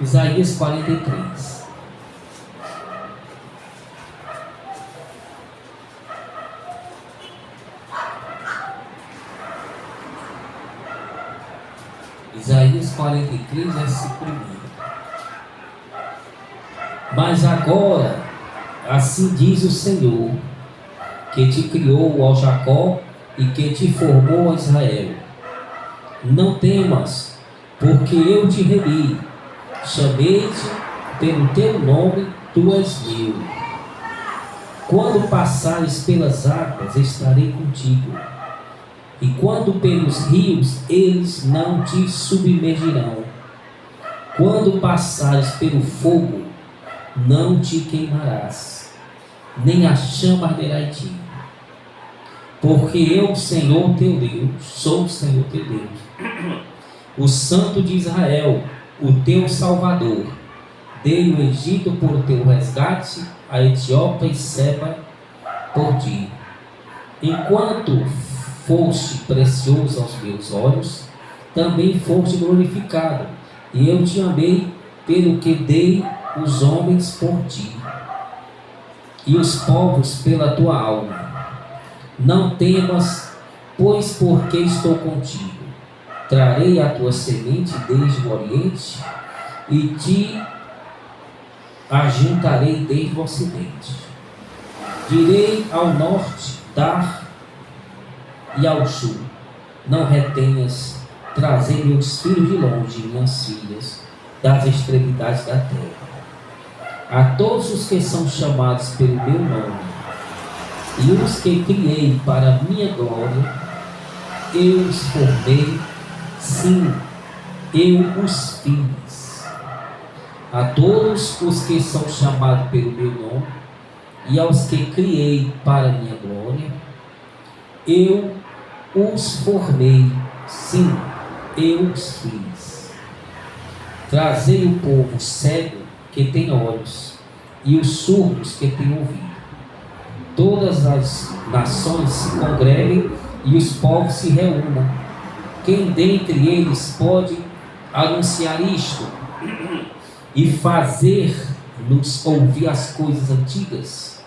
Isaías 43. Isaías 43, versículo 1. Mas agora, assim diz o Senhor, que te criou, ó Jacó, e que te formou, ó Israel: não temas, porque eu te remi, chamei-te pelo teu nome, tu és meu. Quando passares pelas águas, estarei contigo, e quando pelos rios, eles não te submergirão. Quando passares pelo fogo, não te queimarás, nem a chama arderá em ti. Porque eu, Senhor teu Deus, sou o Senhor teu Deus, o Santo de Israel, o teu Salvador. Dei o Egito por teu resgate, a Etiópia e Seba por ti. Enquanto foste precioso aos meus olhos, também foste glorificado, e eu te amei, pelo que dei os homens por ti, e os povos pela tua alma. Não temas, pois porque estou contigo. Trarei a tua semente desde o oriente, e te ajuntarei desde o ocidente. Direi ao norte, dar, e ao sul, não retenhas, trazei meus filhos de longe, minhas filhas, das extremidades da terra. A todos os que são chamados pelo meu nome, e os que criei para a minha glória, eu os formei, sim, eu os fiz. A todos os que são chamados pelo meu nome, e aos que criei para a minha glória, eu os formei, sim, eu os fiz. Trazei o povo cego que tem olhos, e os surdos que têm ouvido. Todas as nações se congreguem e os povos se reúnam. Quem dentre eles pode anunciar isto e fazer-nos ouvir as coisas antigas?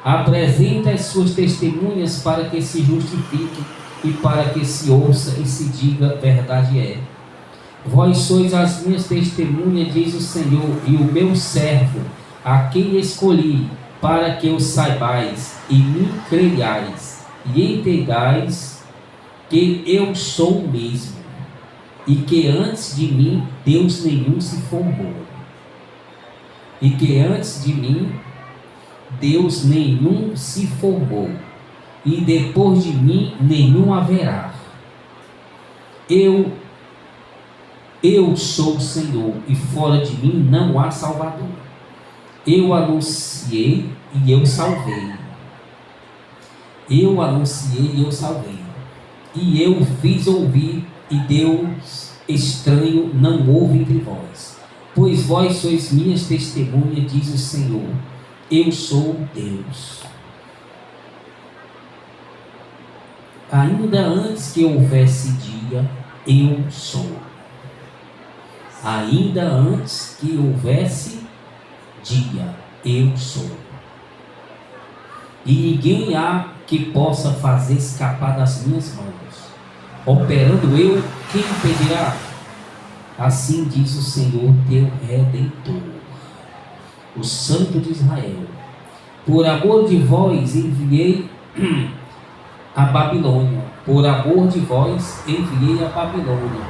Apresenta as suas testemunhas para que se justifique e para que se ouça e se diga: verdade é. Vós sois as minhas testemunhas, diz o Senhor, e o meu servo, a quem escolhi, para que o saibais e me creiais, e entendais que eu sou o mesmo, e que antes de mim Deus nenhum se formou, e que antes de mim Deus nenhum se formou, e depois de mim nenhum haverá. Eu sou o Senhor, e fora de mim não há Salvador. Eu anunciei e eu salvei. Eu anunciei e eu salvei. E eu fiz ouvir, e Deus estranho não houve entre vós. Pois vós sois minhas testemunhas, diz o Senhor. Eu sou Deus. Ainda antes que houvesse dia, eu sou. Ainda antes que houvesse dia, eu sou. E ninguém há que possa fazer escapar das minhas mãos. Operando eu, quem impedirá? Assim diz o Senhor teu Redentor, o Santo de Israel. Por amor de vós enviei a Babilônia. Por amor de vós enviei a Babilônia,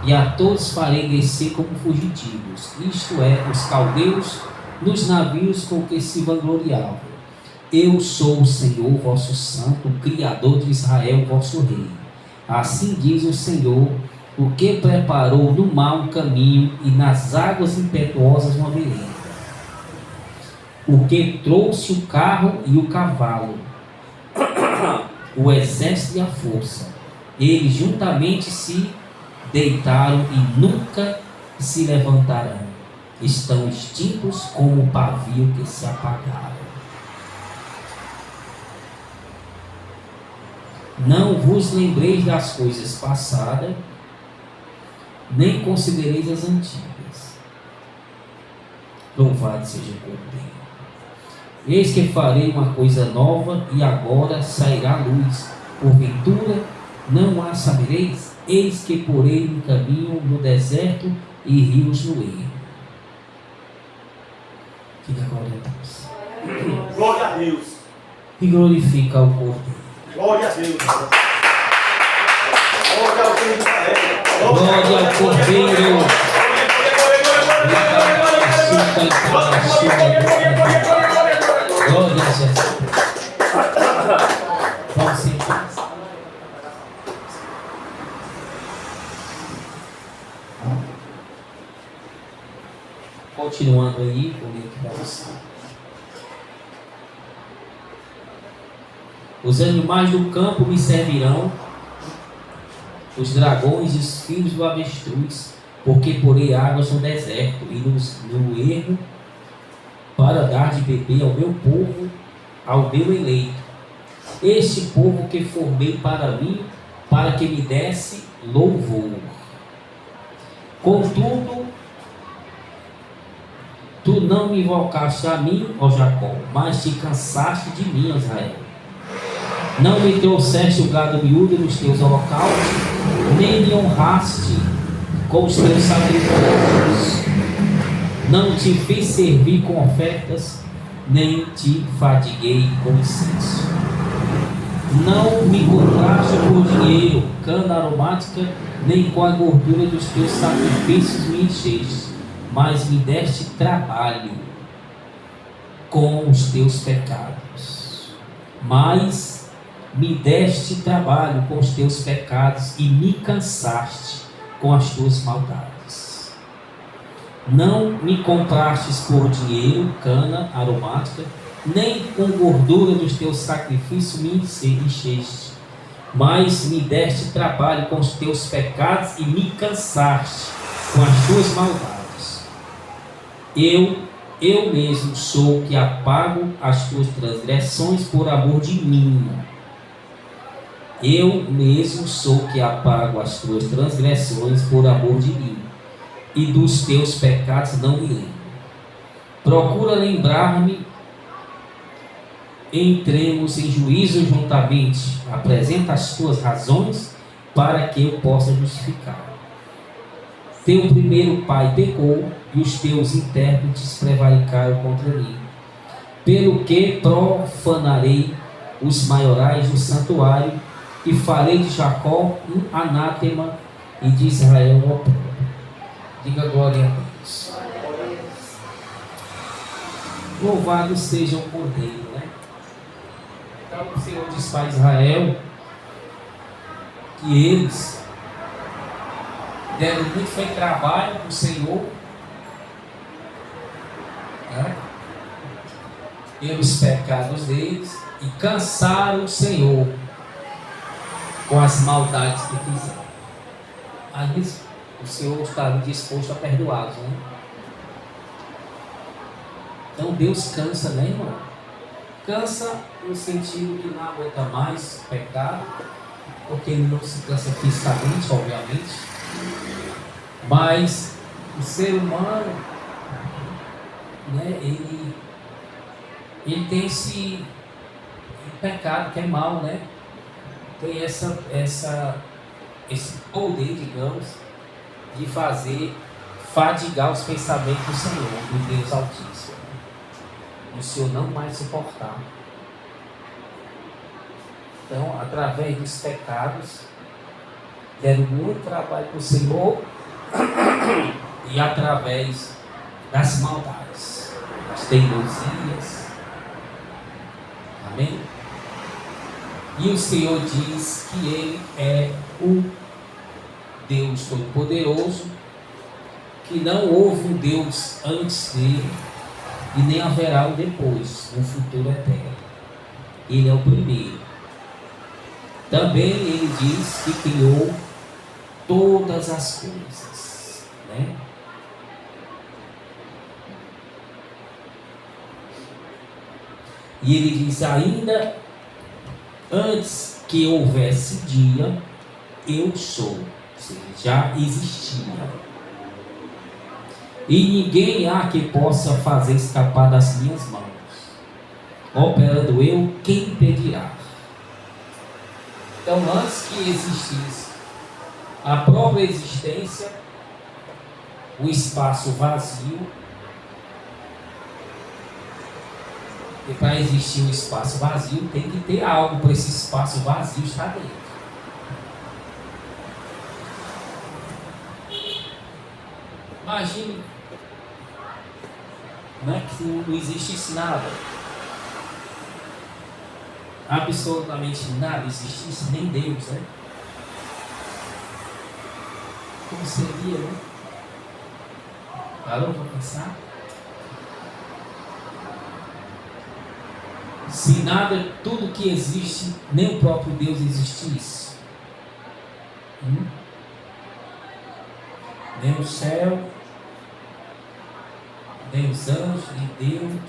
e a todos farei descer como fugitivos, isto é, os caldeus, nos navios com que se vangloriavam. Eu sou o Senhor vosso santo, o Criador de Israel, vosso rei. Assim diz o Senhor, o que preparou no mar um caminho e nas águas impetuosas uma vereda, o que trouxe o carro e o cavalo, o exército e a força. Eles juntamente se deitaram e nunca se levantarão. Estão extintos como o pavio que se apagaram. Não vos lembreis das coisas passadas, nem considereis as antigas. Louvado seja o Cordeiro. Eis que farei uma coisa nova, e agora sairá luz. Porventura não a sabereis? Eis que porei um caminho no deserto e rios no ermo. Fica glória a Deus. Glória a Deus. E glorifica o Cordeiro. Glória a Deus. Glória ao Deus de Israel. Glória ao Cordeiro. Glória a Jesus. Vamos sentar. Continuando aí, vou ler aqui para você. Os animais do campo me servirão, os dragões e os filhos do avestruz, porque porei águas no deserto e no ermo, para dar de beber ao meu povo, ao meu eleito, este povo que formei para mim, para que me desse louvor. Contudo, tu não me invocaste a mim, ó Jacó, mas te cansaste de mim, Israel. Não me trouxeste o gado miúdo nos teus holocaustos, nem me honraste com os teus sacrifícios. Não te fiz servir com ofertas, nem te fadiguei com incenso. Não me compraste por dinheiro, cana aromática, nem com a gordura dos teus sacrifícios me encheste, mas me deste trabalho com os teus pecados. Mas me deste trabalho com os teus pecados e me cansaste com as tuas maldades. Não me comprastes por dinheiro, cana aromática, nem com gordura dos teus sacrifícios me encheste, mas me deste trabalho com os teus pecados e me cansaste com as tuas maldades. Eu mesmo sou o que apago as tuas transgressões por amor de mim. Eu mesmo sou o que apago as tuas transgressões por amor de mim, e dos teus pecados não me lembro. Procura lembrar-me, entremos em juízo juntamente. Apresenta as tuas razões para que eu possa justificar. Teu primeiro pai pecou e os teus intérpretes prevaricaram contra mim. Pelo que profanarei os maiorais do santuário e farei de Jacó um anátema e de Israel um opróbrio. Diga glória a Deus. Louvado seja o Cordeiro, né? Então o Senhor diz para Israel que eles deram muito trabalho para o Senhor, né? Pelos pecados deles, e cansaram o Senhor com as maldades que fizeram. Aí o Senhor estava disposto a perdoá-los, né? Então Deus cansa, né, irmão? Cansa no sentido que não aguenta mais o pecado, porque ele não se cansa fisicamente, obviamente, mas o ser humano, né, ele tem esse pecado que é mal, né? Tem esse poder, digamos, de fazer fadigar os pensamentos do Senhor, do Deus Altíssimo, o Senhor não mais suportar. Então, através dos pecados, deram muito trabalho para o Senhor e através das maldades, das teimosias. Amém? E o Senhor diz que Ele é o Deus Todo-Poderoso, que não houve um Deus antes dele e nem haverá um depois, no futuro eterno. Ele é o primeiro. Também Ele diz que criou todas as coisas, né? E Ele diz ainda: antes que houvesse dia, eu sou. Ou seja, já existia. E ninguém há que possa fazer escapar das minhas mãos. Operando eu, quem impedirá? Então, antes que existisse a própria existência, o espaço vazio, e para existir um espaço vazio, tem que ter algo para esse espaço vazio estar dentro. Imagine, né, que não existisse nada, absolutamente nada existisse, nem Deus, né? Como seria, né? Parou para pensar? Se nada, tudo que existe, nem o próprio Deus existisse. Nem o céu, nem os anjos, nem Deus.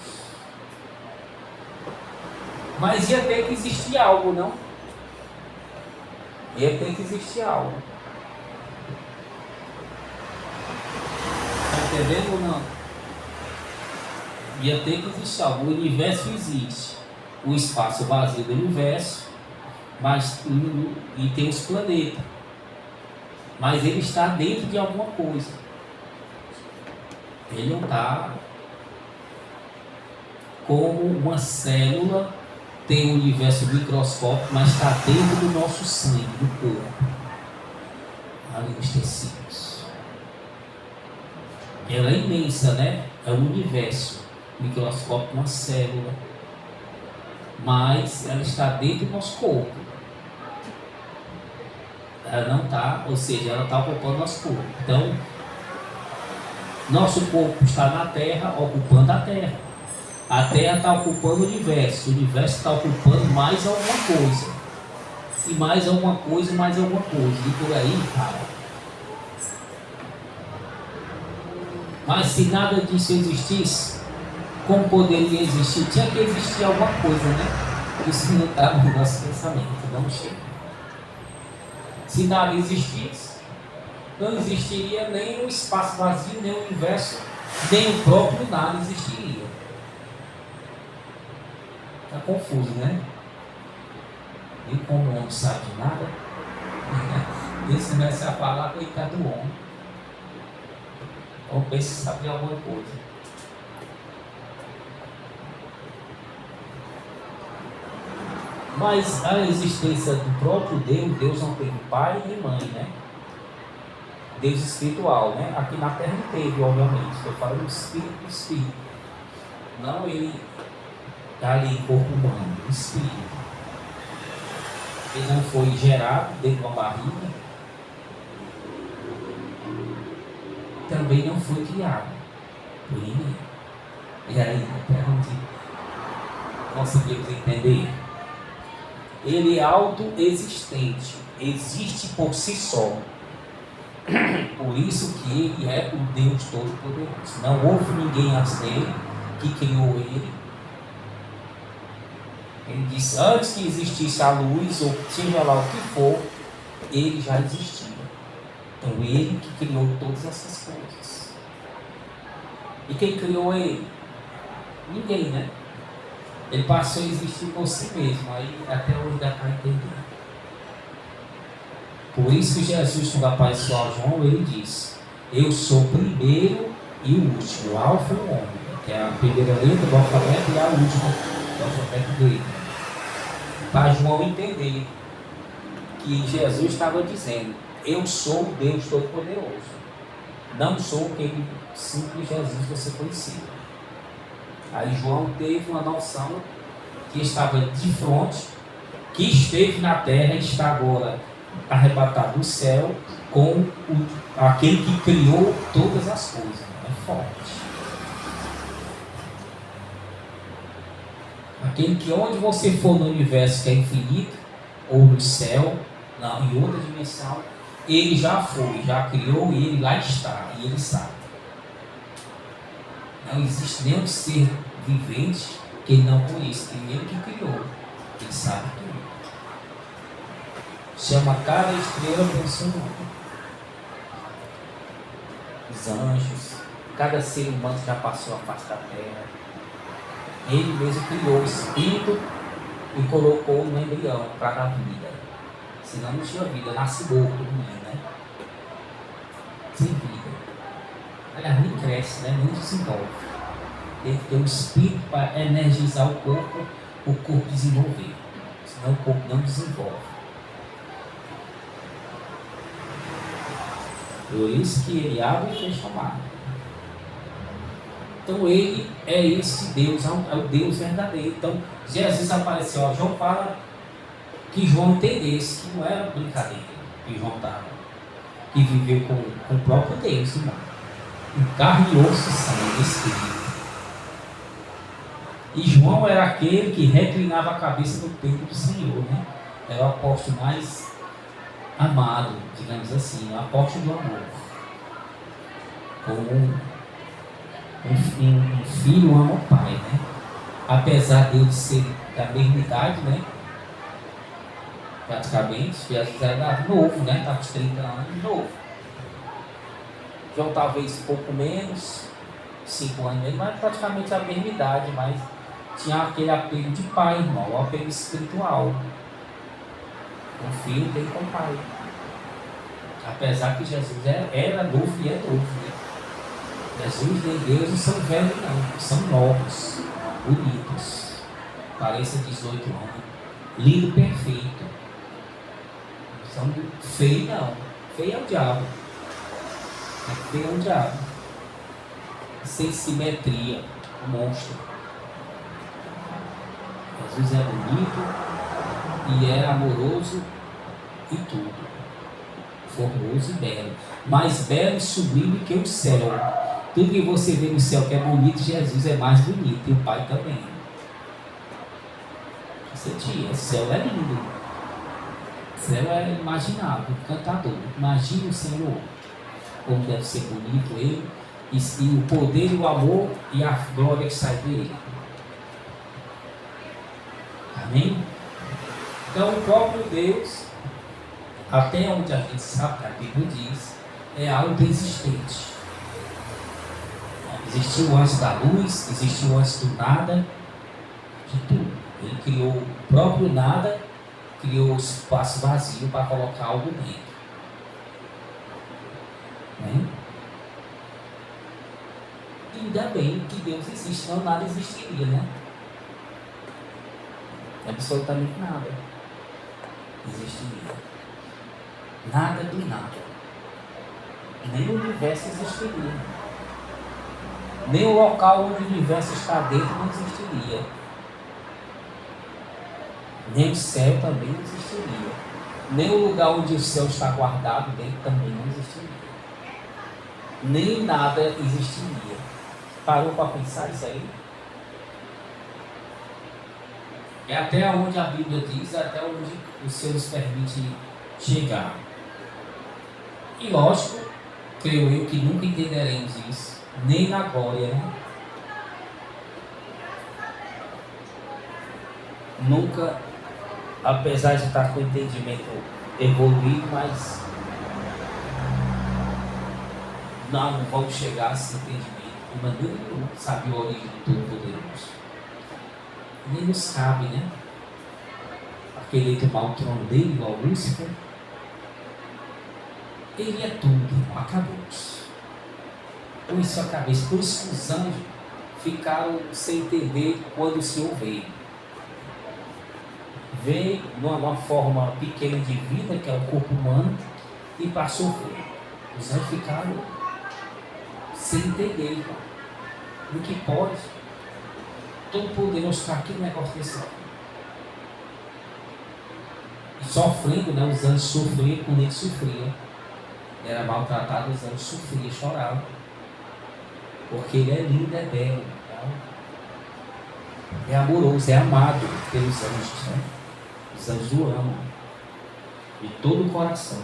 Mas ia ter que existir algo, não? Ia ter que existir algo. Está entendendo ou não? Ia ter que existir algo. O universo existe. O espaço vazio do universo, mas e tem os planetas. Mas ele está dentro de alguma coisa. Ele não está como uma célula, tem um universo microscópico, mas está dentro do nosso sangue, do corpo, ali nos tecidos. Ela é imensa, né? É um universo microscópico, uma célula, mas ela está dentro do nosso corpo. Ela não está, ou seja, ela está ocupando nosso corpo. Então, nosso corpo está na Terra, ocupando a Terra. A Terra está ocupando o universo está ocupando mais alguma coisa. E mais alguma coisa, mais alguma coisa. E por aí, cara. Mas se nada disso existisse, como poderia existir? Tinha que existir alguma coisa, né? Isso não está no nosso pensamento, não chega. Se nada existisse, não existiria nem o espaço vazio, nem o universo, nem o próprio nada existiria. Está confuso, né? E como o homem não sabe de nada, ele começa a falar, coitado do homem. Ou pensa em saber alguma coisa. Mas a existência do próprio Deus, Deus não teve pai nem mãe, né? Deus espiritual, né? Aqui na Terra não teve, obviamente. Estou falando do Espírito do Espírito. Não ele está ali em corpo humano, o Espírito. Ele não foi gerado dentro de uma barriga. Também não foi criado por ninguém. E aí, até onde conseguimos entender? Ele é autoexistente, existe por si só. Por isso que ele é o Deus Todo-Poderoso. Não houve ninguém antes dele que criou ele. Ele disse, antes que existisse a luz, ou seja lá o que for, ele já existia. Então ele que criou todas essas coisas. E quem criou ele? Ninguém, né? Ele passou a existir por si mesmo. Aí até hoje dá para entender. Por isso que Jesus, quando apareceu João, ele diz, eu sou o primeiro e o último, o alfa e o ômega, que é a primeira letra do alfabeto e a última do alfabeto grego. para João entender que Jesus estava dizendo: eu sou o Deus Todo-Poderoso, não sou aquele simples Jesus que você conhecia. Aí João teve uma noção que estava de frente, que esteve na terra e está agora arrebatado do céu com aquele que criou todas as coisas. É forte. Aquele que onde você for no universo que é infinito, ou no céu, em outra dimensão, ele já foi, já criou e ele lá está, e ele sabe. Não existe nenhum ser vivente que ele não conheça, tem ele que criou, ele sabe tudo. Chama cada estrela pelo seu nome. Os anjos, cada ser humano que já passou a face da terra. Ele mesmo criou o espírito e colocou no embrião para dar vida. Senão não tinha vida, nasce morto no meio, né? Sem vida. Aliás, nem cresce, né? Nem desenvolve. Tem que ter um espírito para energizar o corpo desenvolver. Senão o corpo não desenvolve. Por isso que ele abre e fecha a mar. Então ele é esse Deus, é o Deus verdadeiro. Então Jesus apareceu, ó, João fala que João entendesse que não era brincadeira que João estava, que viveu com o próprio Deus, irmão, em carne e osso, sangue, espírito. E João era aquele que reclinava a cabeça no peito do Senhor, né? Era o apóstolo mais amado, digamos assim, o apóstolo do amor. Como um filho ama o pai, né? Apesar dele ser da mesma idade, né? Praticamente, Jesus era novo, né? Estava com 30 anos, novo. João talvez um pouco menos, 5 anos mesmo, mas praticamente a mesma idade, mas tinha aquele apego de pai, irmão, o apego espiritual. O filho tem com o pai. Apesar que Jesus era novo e é novo, né? Jesus nem Deus não são velhos não, são novos, bonitos, pareça 18 anos, lindo, perfeito. Não são feio não, feio é o diabo, feio é o diabo, sem simetria, um monstro. Jesus é bonito e é amoroso e tudo, formoso e belo, mais belo e sublime que o céu. Tudo que você vê no céu que é bonito, Jesus é mais bonito, e o Pai também. Você tinha, o céu é lindo, o céu é imaginável, encantador. Imagina o Senhor, como deve ser bonito ele, e o poder, o amor e a glória que sai dele. Amém? Então o próprio Deus, até onde a gente sabe que a Bíblia diz, é algo existente. Existiu antes da luz, existiu antes do nada, de tudo. Ele criou o próprio nada, criou o espaço vazio para colocar algo dentro. Né? E ainda bem que Deus existe, senão nada existiria, né? Absolutamente nada existiria. Nada do nada. Nem o universo existiria. Nem o local onde o universo está dentro não existiria. Nem o céu também não existiria. Nem o lugar onde o céu está guardado dentro também não existiria. Nem nada existiria. Parou para pensar isso aí? É até onde a Bíblia diz, até onde o Senhor nos permite chegar. E lógico, creio eu que nunca entenderemos isso. Nem na glória, né? Nunca, apesar de estar com o entendimento evoluído, mas não vamos chegar a esse entendimento de maneira nenhuma, sabe a origem do Todo-Poderoso. Nem nos cabe, né? Aquele tomar o trono dele, igual Lúcifer. Ele é tudo, acabou-se. Por isso a cabeça, por isso que os anjos ficaram sem entender quando o Senhor veio. veio numa forma pequena de vida, que é o corpo humano, e passou a sofrer. Os anjos ficaram sem entender, o que pode. Todo poderoso ficar aqui no negócio desse aqui. E sofrendo, né? Os anjos sofriam quando ele sofria. Era maltratado, os anjos sofriam, choravam. Porque ele é lindo, é belo. Tá? É amoroso, é amado pelos anjos. Né? Os anjos o amam. De todo o coração.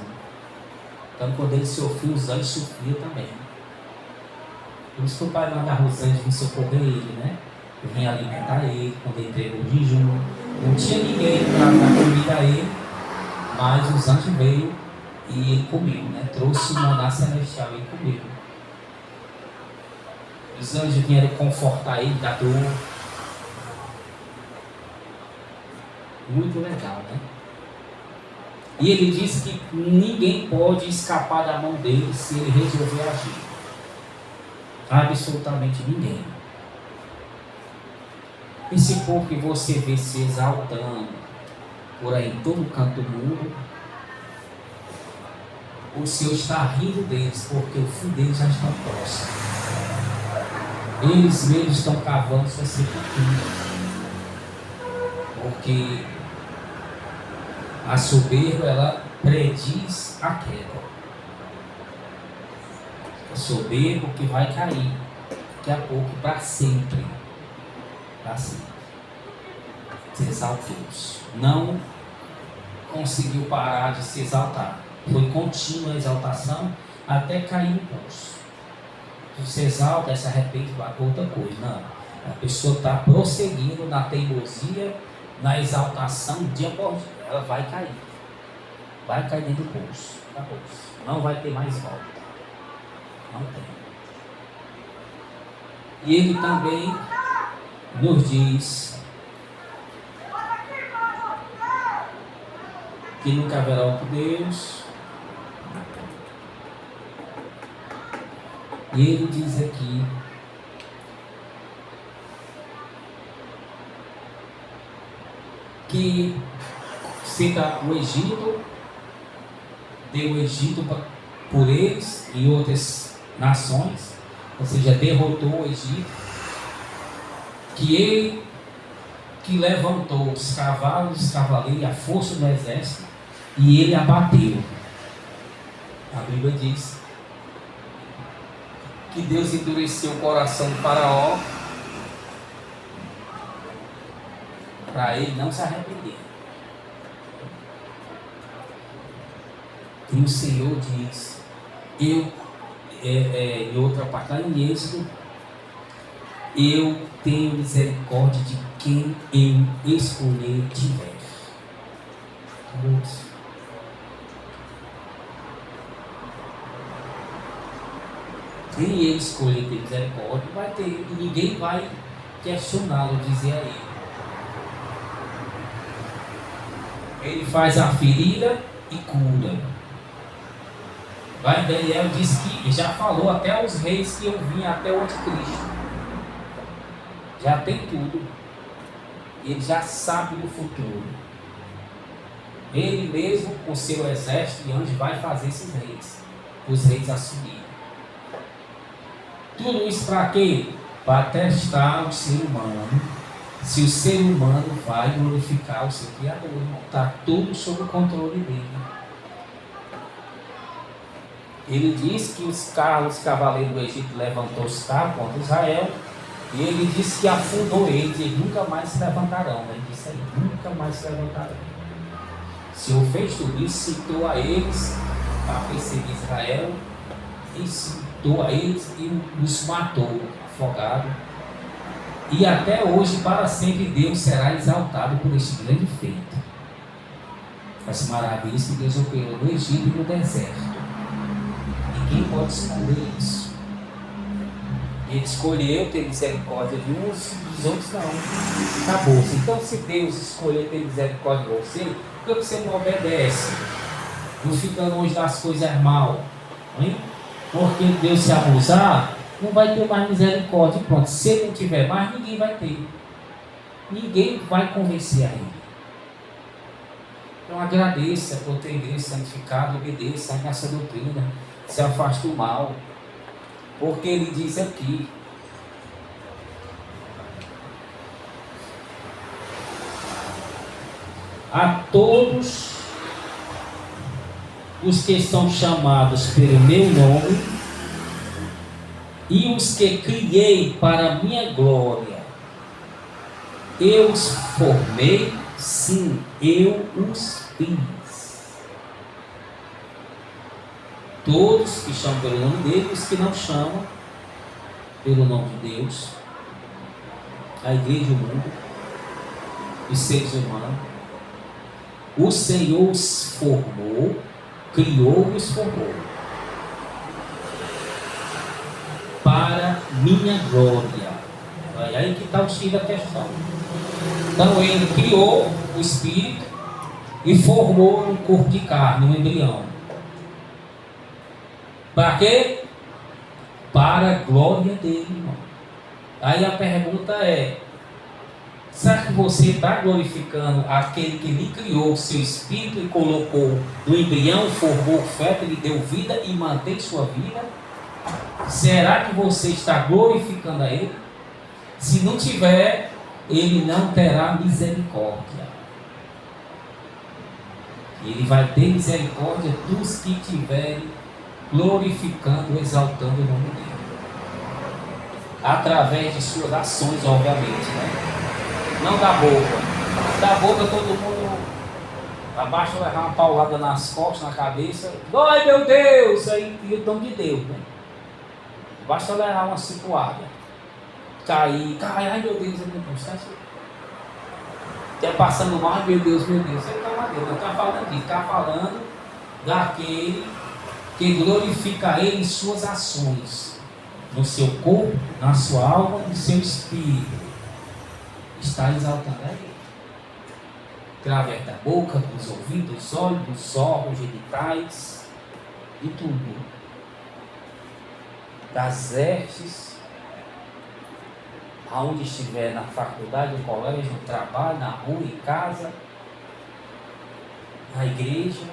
Então quando ele sofria, os anjos sofriam também. Por isso que o pai mandava os anjos vir socorrer ele, né? Vinha alimentar ele quando ele entregou o jejum. Não tinha ninguém para dar comida a ele, mas os anjos veio e ele comeu, né? Trouxe o maná celestial e ele comeu. Os anjos vieram confortar ele da dor. Muito legal, né? E ele disse que ninguém pode escapar da mão dele se ele resolver agir. Absolutamente ninguém. Esse povo que você vê se exaltando por aí em todo canto do mundo, o Senhor está rindo deles, porque o fim deles já está próximo. Eles mesmos estão cavando sua sepultura, porque a soberba, ela prediz a queda. É soberbo que vai cair daqui a pouco para sempre. Para sempre. Se exaltou-se. Não conseguiu parar de se exaltar. Foi contínua a exaltação até cair no poço. Se exalta, se arrepende, vai para outra coisa. Não. A pessoa está prosseguindo na teimosia, na exaltação, dia por dia. Ela vai cair. Vai cair dentro do poço. Acabou-se. Não vai ter mais volta. Não tem. E ele também nos diz que nunca haverá outro Deus. E ele diz aqui que cita o Egito, deu o Egito por eles e outras nações, ou seja, derrotou o Egito, que ele que levantou os cavalos, os cavaleiros e a força do exército, e ele abateu. A Bíblia diz que Deus endureceu o coração do faraó para ele não se arrepender. E o Senhor diz, em outra parte, lá em Êxodo, eu tenho misericórdia de quem eu escolher tiver. Quem ele escolher ter misericórdia, vai ter, e ninguém vai questioná-lo, dizer a ele. Ele faz a ferida e cura. Lá em Daniel diz que já falou até aos reis que eu vim até o anticristo. Já tem tudo. Ele já sabe do futuro. Ele mesmo, com seu exército e anjo, vai fazer esses reis. Os reis assumirem. Tudo isso para quê? Para testar o ser humano. Se o ser humano vai glorificar o seu Criador. Está tudo sob o controle dele. Ele diz que os cavaleiros do Egito levantou os carros contra Israel. E ele disse que afundou eles e nunca mais se levantarão. Ele disse aí, nunca mais se levantarão. O Senhor fez tudo isso, citou a eles para perseguir Israel, e citou a eles e os matou, afogado. E até hoje, para sempre, Deus será exaltado por este grande feito. As maravilhas que Deus operou no Egito e no deserto. Ninguém pode esconder isso. Ele escolheu ter misericórdia de uns, dos outros não. Acabou. Então, se Deus escolher ter misericórdia de você, por que você não obedece? Não fica longe das coisas mal. Hein? Porque Deus se abusar, não vai ter mais misericórdia. Pronto. Se ele não tiver mais, ninguém vai ter. Ninguém vai convencer a ele. Então agradeça por ter igreja santificada, obedeça a essa doutrina, se afaste do mal, porque ele diz aqui: a todos os que são chamados pelo meu nome e os que criei para a minha glória, eu os formei, sim, eu os fiz. Todos que chamam pelo nome dele, os que não chamam pelo nome de Deus, a igreja e o mundo, os seres humanos, o Senhor os formou, criou e os formou para minha glória. Aí que está o X da questão. Então ele criou o espírito e formou um corpo de carne, um embrião. Para quê? Para a glória dele, irmão. Aí a pergunta é: será que você está glorificando aquele que lhe criou o seu espírito e colocou no embrião, formou o feto, lhe deu vida e mantém sua vida? Será que você está glorificando a ele? Se não tiver, ele não terá misericórdia. Ele vai ter misericórdia dos que tiverem glorificando, exaltando o nome dele. Através de suas ações, obviamente, né? Não da boca. Da boca todo mundo abaixa, levar uma paulada nas costas, na cabeça. Ai meu Deus! Aí e o nome de Deus, né? Basta levar uma cipuada. Cair, ai meu Deus, meu Deus, tá assim. Está passando mal, meu Deus. Ele não está falando disso, está falando daquele que glorifica ele em suas ações, no seu corpo, na sua alma, no seu espírito. Está exaltando a ele. Através da boca, dos ouvidos, dos olhos, dos órgãos genitais, de tudo. Das vestes, aonde estiver, na faculdade, no colégio, no trabalho, na rua, em casa, na igreja,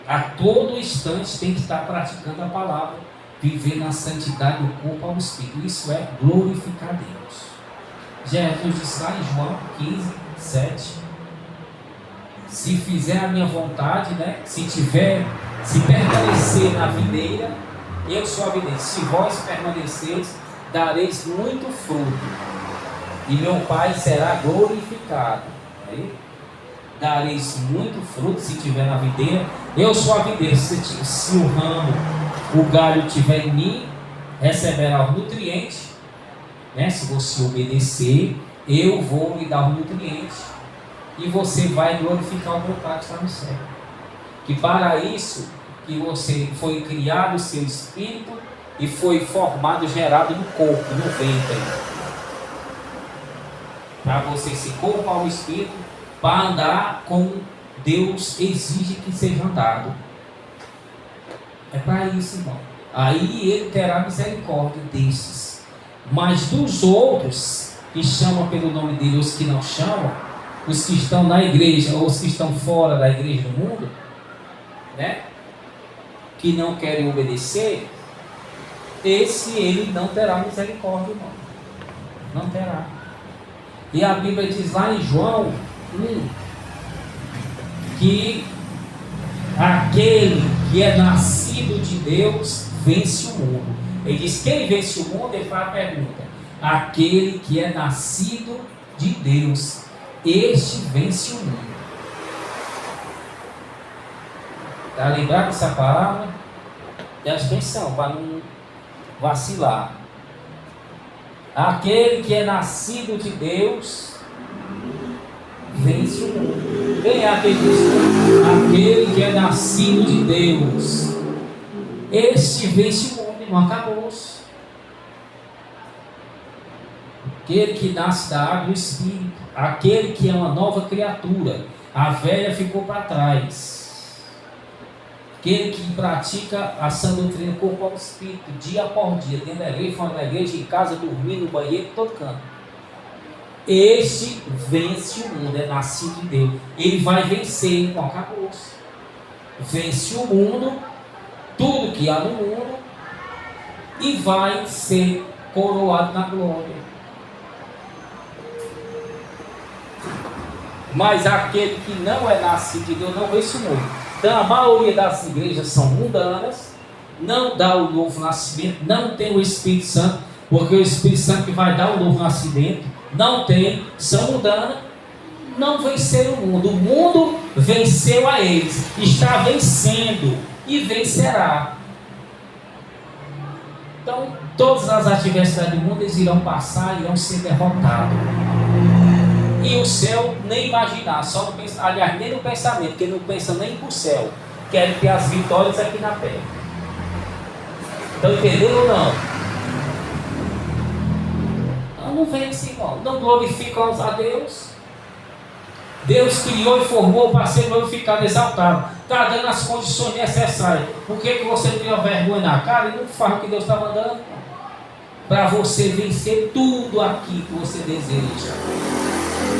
a todo instante tem que estar praticando a palavra, viver na santidade do corpo ao espírito. Isso é glorificar Deus. Jesus disse lá em João 15, 7: se fizer a minha vontade, né? Se permanecer na videira, eu sou a videira. Se vós permaneceis, dareis muito fruto, e meu Pai será glorificado. Aí, dareis muito fruto se estiver na videira. Eu sou a videira. Se o ramo, o galho estiver em mim, receberá os nutrientes, né? Se você obedecer, eu vou lhe dar os nutrientes, e você vai glorificar o meu Pai que está no céu. Que para isso que você foi criado o seu espírito e foi formado, gerado no corpo, no ventre, para você se corpo ao espírito, para andar como Deus exige que seja andado. É para isso, irmão. Aí ele terá misericórdia desses. Mas dos outros que chamam pelo nome dele, os que não chamam, os que estão na igreja ou os que estão fora da igreja do mundo, né? Que não querem obedecer, esse ele não terá misericórdia, irmão. Não terá. E a Bíblia diz lá em João 1 que aquele que é nascido de Deus vence o mundo. Ele diz: quem vence o mundo? Ele faz a pergunta: aquele que é nascido de Deus, este vence o mundo. Está lembrado dessa palavra? Preste atenção para não vacilar. Aquele que é nascido de Deus vence o mundo. Quem é aquele que diz? Aquele que é nascido de Deus, este vence o mundo, irmão. Acabou-se. Aquele que nasce da água e do Espírito, aquele que é uma nova criatura, a velha ficou para trás. Aquele que pratica a sã doutrina corpo ao espírito, dia por dia, dentro da igreja, fora da igreja, em casa, dormindo, no banheiro, todo canto. Este vence o mundo, é nascido de Deus. Ele vai vencer, então acabou-se. Vence o mundo, tudo que há no mundo, e vai ser coroado na glória. Mas aquele que não é nascido de Deus não vence o mundo. Então a maioria das igrejas são mundanas, não dá o novo nascimento, não tem o Espírito Santo, porque o Espírito Santo que vai dar o novo nascimento, não tem, são mundanas, não venceram o mundo venceu a eles, está vencendo e vencerá. Então, todas as adversidades do mundo eles irão passar, irão ser derrotados. E o céu nem imaginar, só no pensamento, aliás, nem no pensamento, porque não pensa nem para o céu, querem ter as vitórias aqui na terra. Então, entenderam ou não? Não vence, irmão. Não glorificam a Deus. Deus criou e formou para ser glorificado, exaltado. Está dando as condições necessárias. Por que você tem a vergonha na cara e não faz o que Deus está mandando? Para você vencer tudo aqui que você deseja.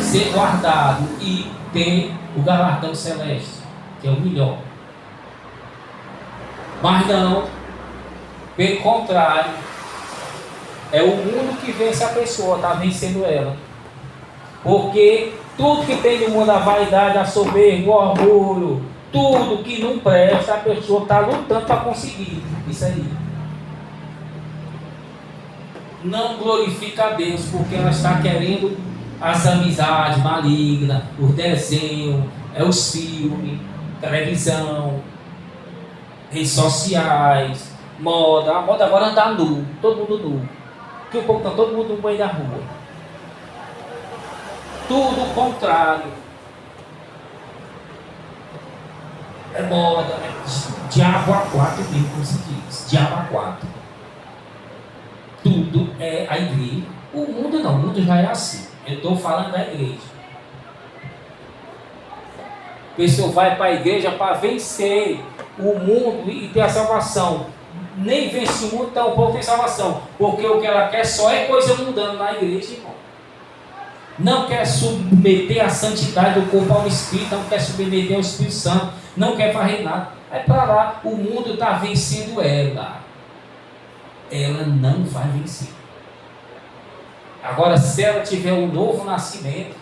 Ser guardado e ter o galardão celeste, que é o melhor. Mas não, pelo contrário, é o mundo que vence a pessoa, está vencendo ela. Porque tudo que tem no mundo, a vaidade, a soberba, o orgulho, tudo que não presta, a pessoa está lutando para conseguir isso aí. Não glorifica a Deus, porque ela está querendo as amizades malignas, os desenhos, os filmes, televisão, redes sociais, moda. A moda agora é andar nu, todo mundo nu. Porque o povo está todo mundo no meio da rua. Tudo o contrário. É moda, né? Diabo a quatro, como se diz. Diabo a quatro. Tudo é a igreja. O mundo não, o mundo já é assim. Eu estou falando da igreja. A pessoa vai para a igreja para vencer o mundo e ter a salvação. Nem vence o mundo, então o povo tem salvação. Porque o que ela quer só é coisa mundana na igreja, irmão. Não quer submeter a santidade do corpo ao Espírito, não quer submeter ao Espírito Santo, não quer fazer nada. É para lá, o mundo está vencendo ela. Ela não vai vencer. Agora, se ela tiver um novo nascimento,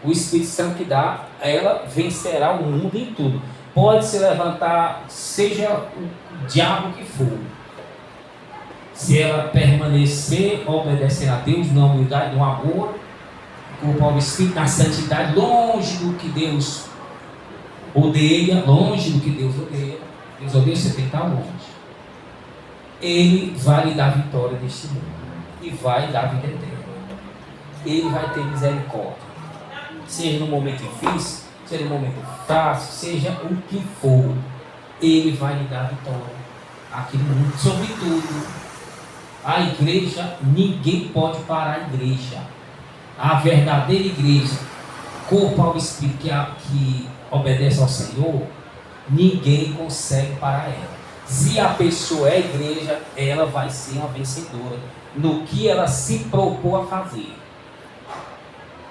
o Espírito Santo que dá, ela vencerá o mundo em tudo. Pode se levantar, seja o diabo que for. Se ela permanecer obedecendo a Deus, na humildade, no amor, com o Paulo Espírito, na santidade, longe do que Deus odeia, longe do que Deus odeia. Deus odeia, você tem que estar longe. Ele vai lhe dar vitória neste mundo e vai dar vida eterna. Ele vai ter misericórdia, seja no momento difícil, seja no momento fácil, seja o que for, Ele vai lhe dar vitória aqui no mundo. Sobretudo, a igreja, ninguém pode parar a igreja. A verdadeira igreja, corpo ao Espírito que obedece ao Senhor, ninguém consegue parar ela. Se a pessoa é igreja, ela vai ser uma vencedora no que ela se propôs a fazer.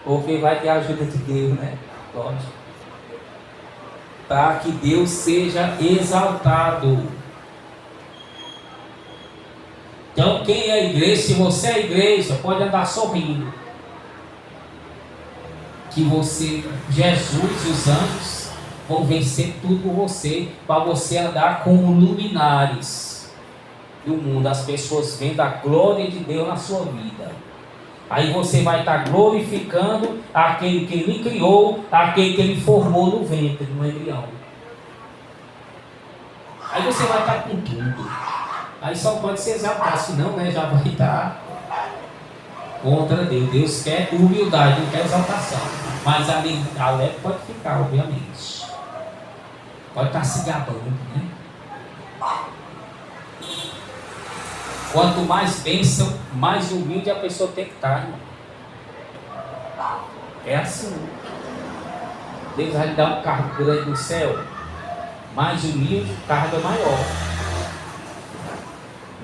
Porque vai ter a ajuda de Deus, né? Lógico. Para que Deus seja exaltado. Então, quem é igreja, se você é igreja, pode andar sorrindo. Que você, Jesus e os anjos vão vencer tudo por você, para você andar como luminares do mundo. As pessoas vendo a glória de Deus na sua vida. Aí você vai estar glorificando aquele que Ele criou, aquele que Ele formou no ventre, no embrião. Aí você vai estar com tudo. Aí só pode se exaltar, senão, né, já vai estar contra Deus. Deus quer humildade, não quer exaltação. Mas a alegre pode ficar, obviamente. Pode estar se gabando, né? Quanto mais bênção, mais humilde a pessoa tem que estar, irmão. É assim. Deus vai lhe dar um cargo grande no céu. Mais humilde, o cargo é maior.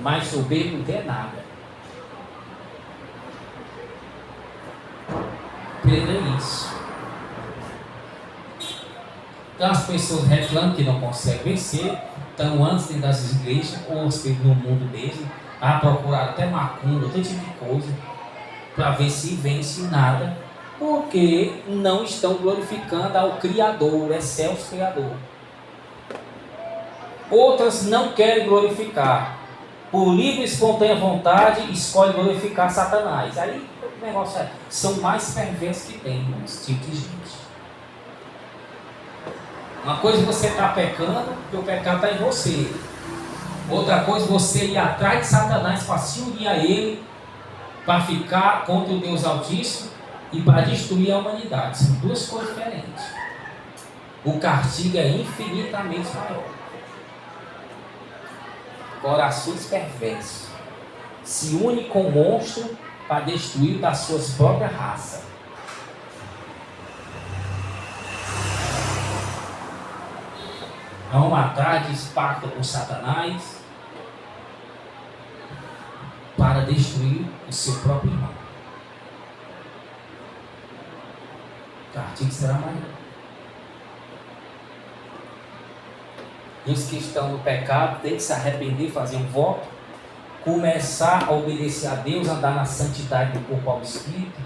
Mais soberbo não tem nada. Aprenda isso. Então as pessoas reclamam que não conseguem vencer, estão antes dentro das igrejas, ou no mundo mesmo, a procurar até macumba, todo tipo de coisa, para ver se vence nada, porque não estão glorificando ao Criador, o excelso Criador. Outras não querem glorificar, por livre e espontânea vontade, escolhem glorificar Satanás. Aí o negócio é, são mais perversos que tem esse tipo de gente. Uma coisa você está pecando, porque o pecado está em você. Outra coisa você ir atrás de Satanás para se unir a ele, para ficar contra o Deus Altíssimo e para destruir a humanidade. São duas coisas diferentes. O castigo é infinitamente maior. Corações perversos se une com o monstro para destruir das suas próprias raças. Vão atrás de pacto com Satanás para destruir o seu próprio irmão. O castigo será maior. E os que estão no pecado têm que se arrepender, fazer um voto, começar a obedecer a Deus, andar na santidade do corpo ao Espírito,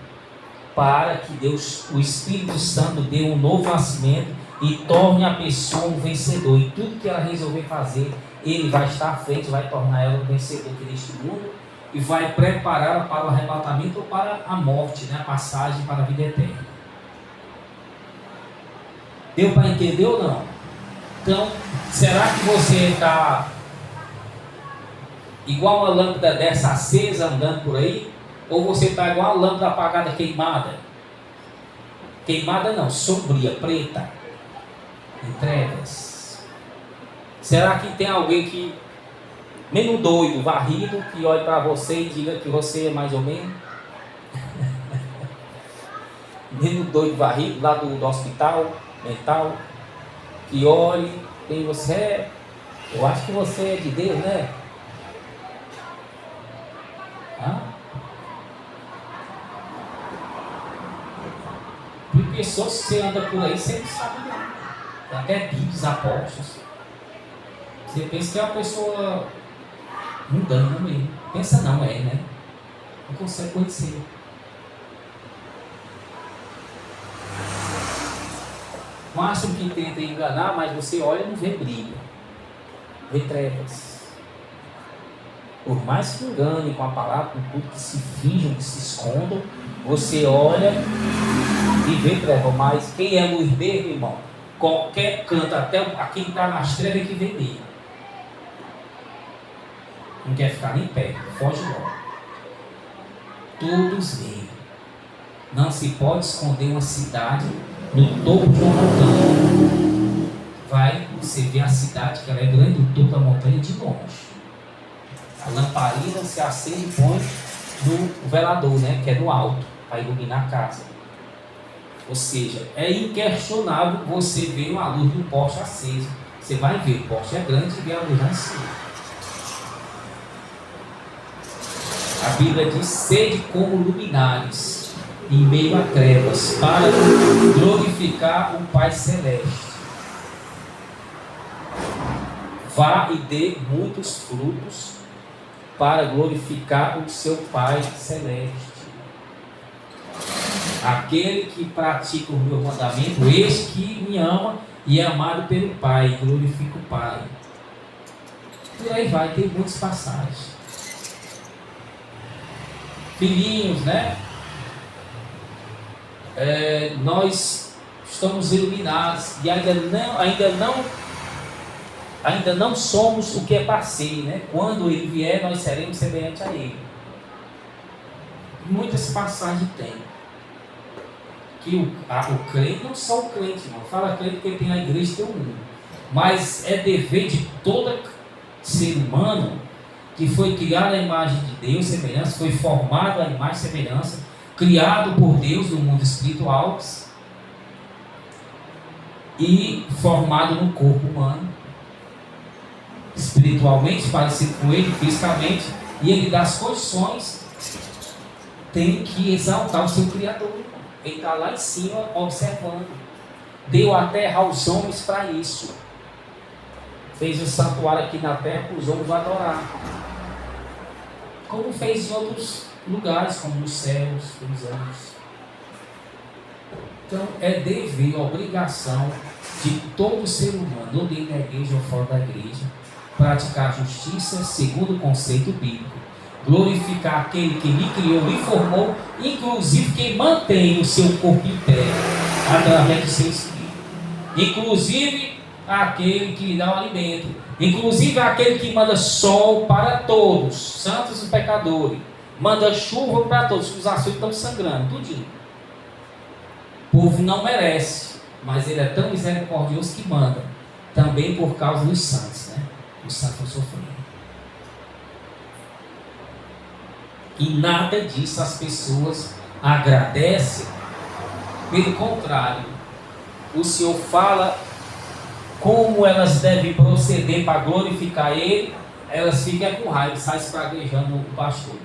para que Deus, o Espírito Santo, dê um novo nascimento e torne a pessoa um vencedor. E tudo que ela resolver fazer, Ele vai estar à frente, vai tornar ela um vencedor neste mundo e vai prepará-la para o arrebatamento ou para a morte, né? A passagem para a vida eterna. Deu para entender ou não? Então, será que você está igual uma lâmpada dessa acesa andando por aí? Ou você está igual uma lâmpada apagada, queimada? Queimada não, sombria, preta, em trevas. Será que tem alguém que, menos doido, varrido, que olhe para você e diga que você é mais ou menos? Menos doido, varrido, lá do hospital mental, que olhe, quem você é, eu acho que você é de Deus, né? Porque só se você anda por aí, você não sabe não. Tem até bíblios, apóstolos. Você pensa que é uma pessoa mundana mesmo. Pensa não, é, né? Não consegue conhecer. O máximo que tenta enganar, mas você olha e não vê brilho, vê trevas. Por mais que engane com a palavra, com tudo que se finjam, que se escondam, você olha e vê trevas. Mas quem é luz dele, irmão, qualquer canto, até quem está nas trevas que vê dele. Não quer ficar nem perto, foge logo. Todos veem. Não se pode esconder uma cidade no topo de uma montanha. Vai, você vê a cidade, que ela é grande, no topo da montanha de longe. A lamparina se acende e põe no velador, né, que é no alto, para iluminar a casa. Ou seja, é inquestionável você ver uma luz do poste acesa. Você vai ver, o poste é grande e vê a luz lá em cima. A Bíblia diz: sede como luminares em meio a trevas, para glorificar o Pai Celeste. Vá e dê muitos frutos para glorificar o seu Pai Celeste. Aquele que pratica o meu mandamento, este que me ama e é amado pelo Pai, glorifica o Pai. Por aí vai, tem muitas passagens. Filhinhos, né? Nós estamos iluminados e ainda não somos o que é para ser, né? Quando Ele vier, nós seremos semelhantes a Ele. Muitas passagens tem. Que o crente, não só o crente, não fala crente porque tem a igreja e tem o mundo, mas é dever de todo ser humano que foi criado à imagem de Deus, semelhança, foi formado à imagem e semelhança, criado por Deus no mundo espiritual e formado no corpo humano, espiritualmente, parecido com Ele, fisicamente, e Ele dá as condições, tem que exaltar o seu Criador. Ele está lá em cima observando. Deu a terra aos homens para isso. Fez o santuário aqui na terra para os homens adorar. Como fez em outros lugares, como nos céus, nos anjos. Então é dever, obrigação de todo ser humano, ou dentro da igreja ou fora da igreja, praticar a justiça segundo o conceito bíblico. Glorificar aquele que lhe criou, lhe formou, inclusive quem mantém o seu corpo em pé, através do seu espírito. Inclusive aquele que lhe dá o alimento. Inclusive aquele que manda sol para todos, santos e pecadores. Manda chuva para todos, os açudes estão sangrando, tudinho. O povo não merece, mas ele é tão misericordioso que manda. Também por causa dos santos, né? Os santos estão sofrendo. E nada disso as pessoas agradecem. Pelo contrário, o Senhor fala como elas devem proceder para glorificar Ele. Elas ficam com raiva, saem espraguejando o pastor.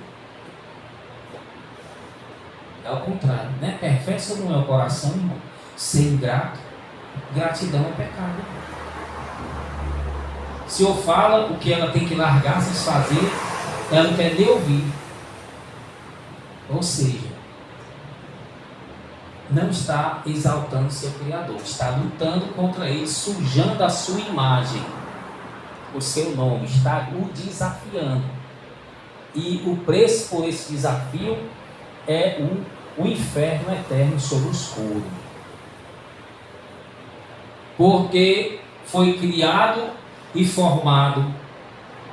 É o contrário, né? Perfeito não é o coração, irmão. Ser ingrato, gratidão é pecado. O Senhor fala o que ela tem que largar, se desfazer, ela não quer nem ouvir. Ou seja, não está exaltando seu Criador, está lutando contra ele, sujando a sua imagem, o seu nome, está o desafiando. E o preço por esse desafio é o inferno eterno sobre o escuro. Porque foi criado e formado,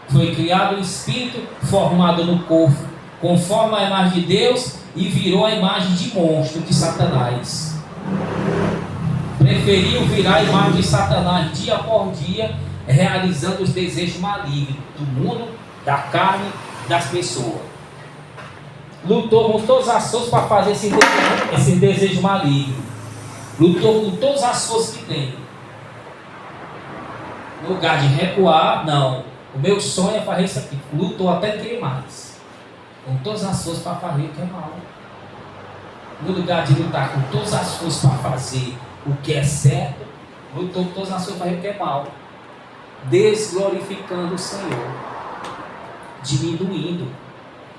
foi criado o espírito formado no corpo, conforme a imagem de Deus, e virou a imagem de monstro de Satanás. Preferiu virar a imagem de Satanás dia por dia, realizando os desejos malignos do mundo, da carne, das pessoas. Lutou com todas as forças para fazer esse desejo maligno. Lutou com todas as forças que tem. No lugar de recuar, não. O meu sonho é fazer isso aqui. Lutou até querer mais. Com todas as forças para fazer o que é mal. No lugar de lutar com todas as forças para fazer o que é certo, lutou com todas as forças para fazer o que é mal. Desglorificando o Senhor. Diminuindo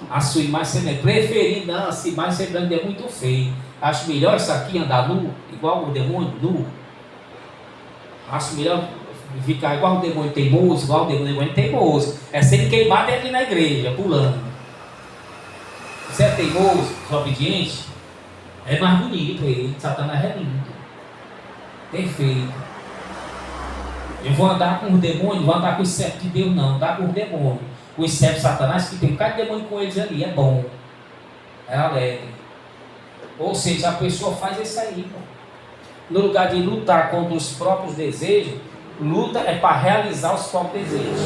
a sua imagem semelhante. Preferindo, não, essa imagem semelhante é muito feio. Acho melhor isso aqui andar nu, igual o demônio nu. Acho melhor ficar igual o demônio teimoso, igual o demônio teimoso. É sendo queimado aqui na igreja, pulando. Você é teimoso, desobediente, é mais bonito ele. Satanás é lindo, perfeito. Eu vou andar com os demônios, vou andar com os servos de Deus, não, andar com os demônios. Os servos de Satanás, que tem um bocado de demônio com eles ali, é bom, é alegre. Ou seja, a pessoa faz isso aí, pô. No lugar de lutar contra os próprios desejos, luta é para realizar os próprios desejos,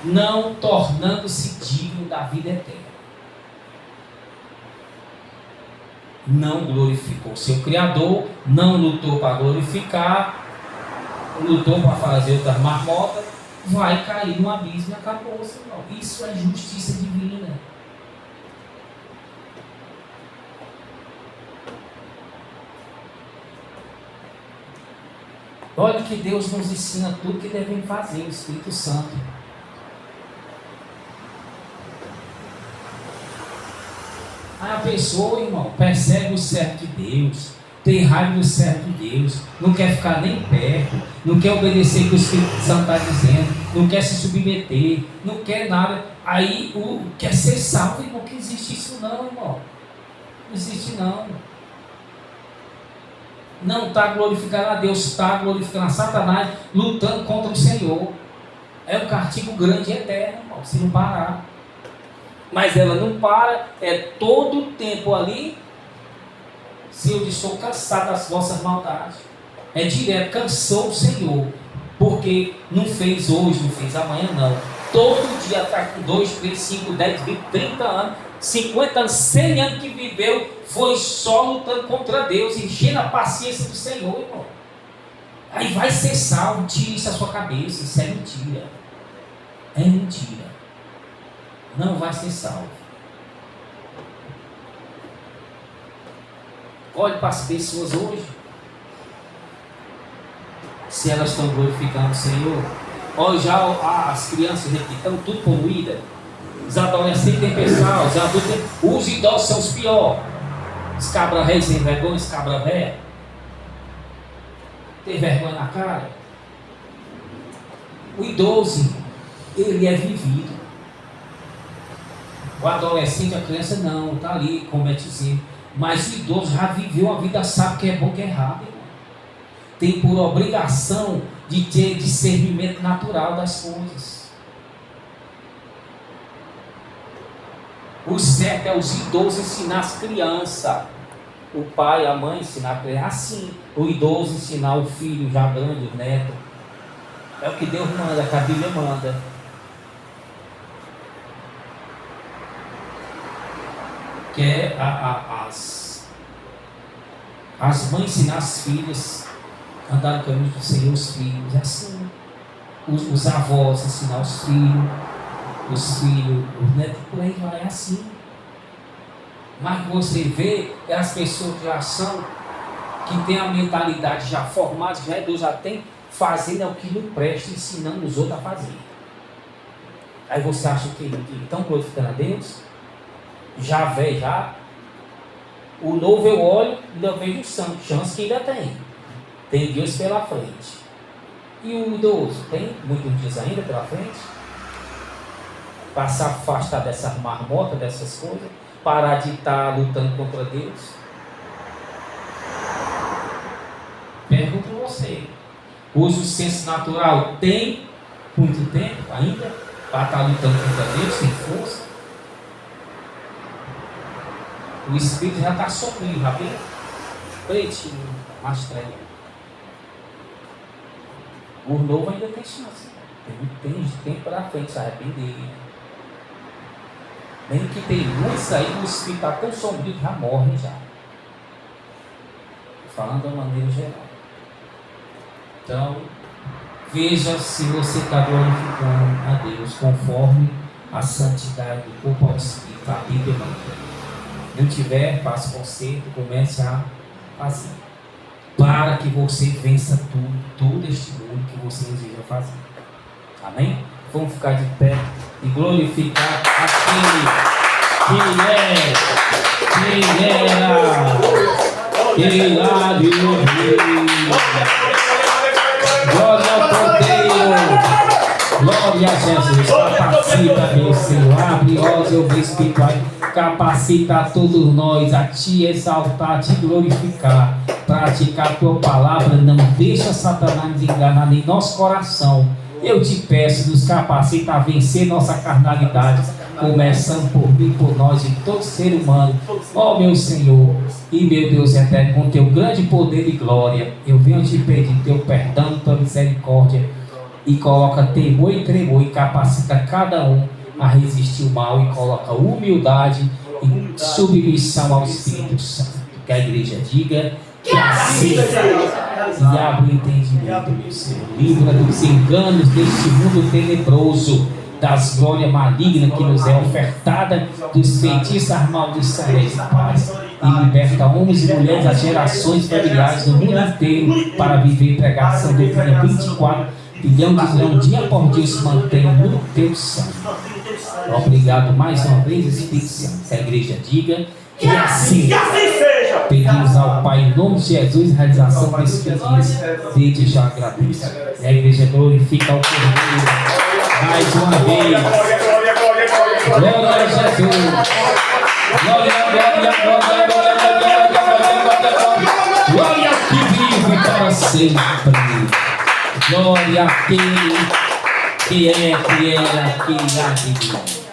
não tornando-se digno da vida eterna. Não glorificou seu Criador, não lutou para glorificar, lutou para fazer outras marmotas, vai cair no abismo e acabou, senhor. Isso é justiça divina. Olha que Deus nos ensina tudo que devemos fazer, o Espírito Santo. A pessoa, irmão, persegue o servo de Deus, tem raiva do servo de Deus, não quer ficar nem perto, não quer obedecer o que o Espírito Santo está dizendo, não quer se submeter, não quer nada. Aí quer ser salvo, irmão, que existe isso não, irmão. Não existe não. Não está glorificando a Deus, está glorificando a Satanás, lutando contra o Senhor. É um castigo grande e eterno, irmão, se não parar. Mas ela não para, é todo o tempo ali. Senhor, eu estou cansado das vossas maldades. É direto, cansou o Senhor, porque não fez hoje, não fez amanhã, não. Todo dia está com 2, 3, 5, 10, 20, 30 anos, 50 anos, 100 anos que viveu, foi só lutando contra Deus, enchendo a paciência do Senhor, irmão. Aí vai ser salvo, tira isso da sua cabeça, isso é mentira. É mentira. Não vai ser salvo. Olhe para as pessoas hoje. Se elas estão glorificando o Senhor. Olha já as crianças aqui estão tudo poluídas. Os adolescentes têm pessoal, os adultos têm... Os idosos são os piores. Os cabra réis sem vergonha, os cabra velha. Tem vergonha na cara. O idoso, ele é vivido. O adolescente, a criança não, está ali, cometezinho. Mas o idoso já viveu a vida, sabe que é bom, que é errado. Irmão. Tem por obrigação de ter discernimento natural das coisas. O certo é os idosos ensinar as crianças. O pai, a mãe ensinar a criança assim. O idoso ensinar o filho já grande, o neto. É o que Deus manda, que a Bíblia manda. Que é as mães ensinar as filhas a andar no caminho do Senhor, os filhos. É assim. Os avós ensinar os filhos, os netos, por aí vai, é assim. Mas você vê é as pessoas que já são, que tem a mentalidade já formada, Deus já tem, fazendo é o que não presta, ensinando os outros a fazer. Aí você acha que estão glorificando a Deus? Já vê, já. O novo eu olho, ainda vejo o santo, chance que ainda tem. Tem Deus pela frente. E o idoso, tem muitos dias ainda pela frente? Para se afastar dessas marmotas, dessas coisas, parar de estar lutando contra Deus. Pergunto a você. Usa o senso natural, tem muito tempo ainda para estar lutando contra Deus, sem força? O espírito já está sombrio, já viu? Pretinho, mais tremendo. O novo ainda tem chance. Tem tempo para frente se arrepender. Nem que tem muitos aí, o espírito está tão sombrio que já morrem já. Falando de uma maneira geral. Então, veja se você está glorificando a Deus conforme a santidade do corpo ao espírito, a Bíblia manda. Não tiver, faça conserto, comece a fazer. Para que você vença todo este mundo que você deseja fazer. Amém? Vamos ficar de pé e glorificar aquele que lá de glória ao Cordeiro, glória a Jesus. Capacita, meu Senhor, abre olhos, eu vejo espiritual. Capacita a todos nós a te exaltar, a te glorificar, praticar a tua palavra. Não deixa Satanás enganar em nosso coração. Eu te peço, nos capacita a vencer nossa carnalidade, começando por mim, por nós e todo ser humano. Ó meu Senhor e meu Deus eterno, com teu grande poder e glória, eu venho te pedir teu perdão, tua misericórdia, e coloca temor e tremor e capacita cada um a resistir o mal, e coloca humildade e submissão ao Espírito Santo. Que a igreja diga que assim, e abre o entendimento, meu Senhor. Livra dos enganos deste mundo tenebroso, das glórias malignas que nos é ofertada, dos feitiços, das maldições de paz, e liberta homens e mulheres, as gerações familiares do mundo inteiro, para viver pregação do dia 24 bilhão de leão, dia por dia, se mantenha no teu sangue. Obrigado mais uma vez, Espírito Santo. Que a igreja diga que assim seja. Pedimos ao Pai em nome de Jesus a realização desse pedido. Desde já agradeço. E a igreja glorifica ao Cordeiro mais uma vez. Glória a Jesus. Glória, glória, glória, glória, glória, glória que vive para sempre. Glória a quem que é, que era, que irá de Deus.